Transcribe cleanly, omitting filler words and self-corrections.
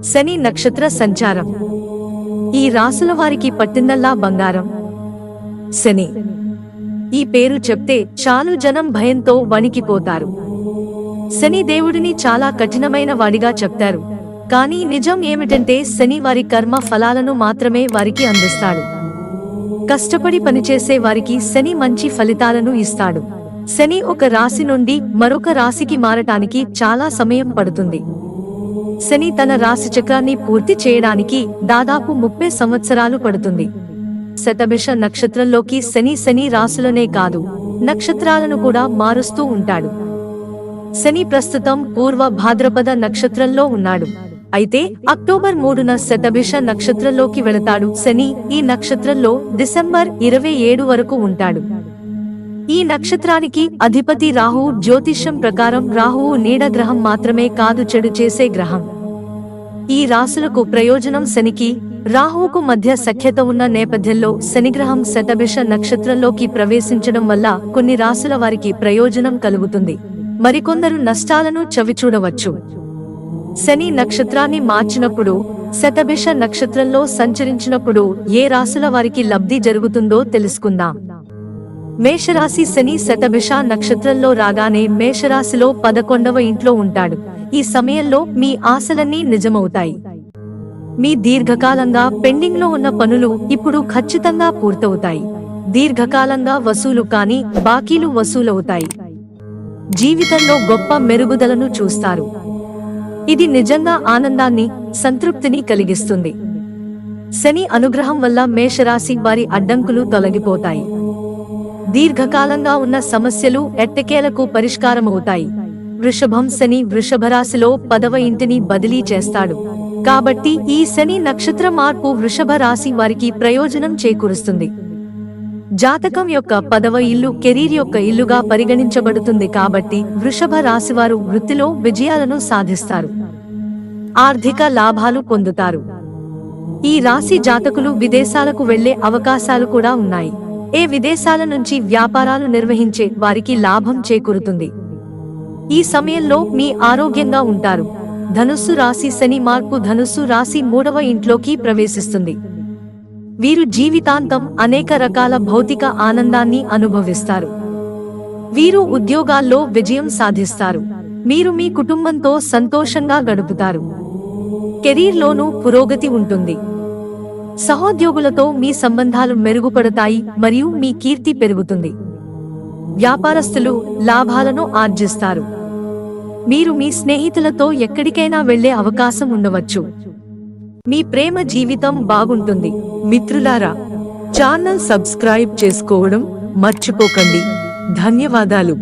శని నక్షత్ర సంచారం. ఈ రాసుల వారికి పట్టిందల్లా బంగారం. శని ఈ పేరు చెప్తే చాలు జనం భయంతో వణికిపోతారు. శని దేవుడిని చాలా కఠినమైన వాడిగా చెప్తారు. కానీ నిజం ఏమిటంటే శని వారి కర్మ ఫలాలను మాత్రమే వారికి అందిస్తాడు. కష్టపడి పనిచేసే వారికి శని మంచి ఫలితాలను ఇస్తాడు. శని ఒక రాశి నుండి మరొక రాశికి మారటానికి చాలా సమయం పడుతుంది. శని తన రాశి చక్రాన్ని పూర్తి చేయడానికి దాదాపు 30 సంవత్సరాలు పడుతుంది. శతభిష నక్షత్రంలోకి శని రాశులనే కాదు, నక్షత్రాలను కూడా మారుస్తూ ఉంటాడు. శని ప్రస్తుతం పూర్వ భాద్రపద నక్షత్రంలో ఉన్నాడు. అయితే అక్టోబర్ 3న శతభిష నక్షత్రంలోకి వెళతాడు. శని ఈ నక్షత్రంలో డిసెంబర్ 27 వరకు ఉంటాడు. ఈ నక్షత్రానికి అధిపతి రాహువు. జ్యోతిష్యం ప్రకారం రాహువు నీడ గ్రహం మాత్రమే కాదు, చెడు చేసే గ్రహం. ఈ రాశులకు ప్రయోజనం. శనికి రాహువుకు మధ్య సఖ్యత ఉన్న నేపథ్యంలో శనిగ్రహం శతభిష నక్షత్రంలోకి ప్రవేశించడం వల్ల కొన్ని రాశుల వారికి ప్రయోజనం కలుగుతుంది, మరికొందరు నష్టాలను చవిచూడవచ్చు. శని నక్షత్రాన్ని మార్చినప్పుడు, శతభిష నక్షత్రంలో సంచరించినప్పుడు ఏ రాశుల వారికి లబ్ధి జరుగుతుందో తెలుసుకుందాం. మేషరాశి. శని శతభిష నక్షత్రంలో రాగానే మేషరాశిలో 11వ ఇంట్లో ఉంటాడు. ఈ సమయంలో మీ ఆశలన్నీ నిజమవుతాయి. మీ దీర్ఘకాలంగా పెండింగ్లో ఉన్న పనులు ఇప్పుడు ఖచ్చితంగా పూర్తవుతాయి. దీర్ఘకాలంగా వసూలు కాని బాకీలు వసూలవుతాయి. జీవితంలో గొప్ప మెరుగుదలను చూస్తారు. ఇది నిజంగా ఆనందాన్ని, సంతృప్తిని కలిగిస్తుంది. శని అనుగ్రహం వల్ల మేషరాశి వారి అడ్డంకులు తొలగిపోతాయి. దీర్ఘకాలంగా ఉన్న సమస్యలు ఎట్టకేలకు పరిష్కారమవుతాయి. వృషభం. శని వృషభరాశిలో 10వ ఇంటిని బదిలీ చేస్తాడు. కాబట్టి ఈ శని నక్షత్ర మార్పు వృషభ రాశి వారికి ప్రయోజనం చేకూరుస్తుంది. జాతకం యొక్క 10వ ఇల్లు కెరీర్ యొక్క ఇల్లుగా పరిగణించబడుతుంది. కాబట్టి వృషభ రాశివారు వృత్తిలో విజయాలను సాధిస్తారు, ఆర్థిక లాభాలు పొందుతారు. ఈ రాశి జాతకులు విదేశాలకు వెళ్లే అవకాశాలు కూడా ఉన్నాయి. విదేశాల నుంచి వ్యాపారాలు నిర్వహించే వారికి లాభం చేకూరుతుంది. ఈ సమయంలో మీ ఆరోగ్యంగా ఉంటారు. ధనుస్సు రాశి. శని మార్పు ధనుస్సు రాశి 3వ ఇంట్లోకి ప్రవేశిస్తుంది. వీరు జీవితాంతం అనేక రకాల భౌతిక ఆనందాన్ని అనుభవిస్తారు. వీరు ఉద్యోగాల్లో విజయం సాధిస్తారు. మీరు మీ కుటుంబంతో సంతోషంగా గడుపుతారు. కెరీర్లోనూ పురోగతి ఉంటుంది. సహోద్యోగులతో మీ సంబంధాలు మెరుగుపడతాయి మరియు మీ కీర్తి పెరుగుతుంది. వ్యాపారస్తులు లాభాలను ఆర్జిస్తారు. మీరు మీ స్నేహితులతో ఎక్కడికైనా వెళ్లే అవకాశం ఉండవచ్చు. మీ ప్రేమ జీవితం బాగుంటుంది. మిత్రులారా, ఛానల్ సబ్స్క్రైబ్ చేసుకోవడం మర్చిపోకండి. ధన్యవాదాలు.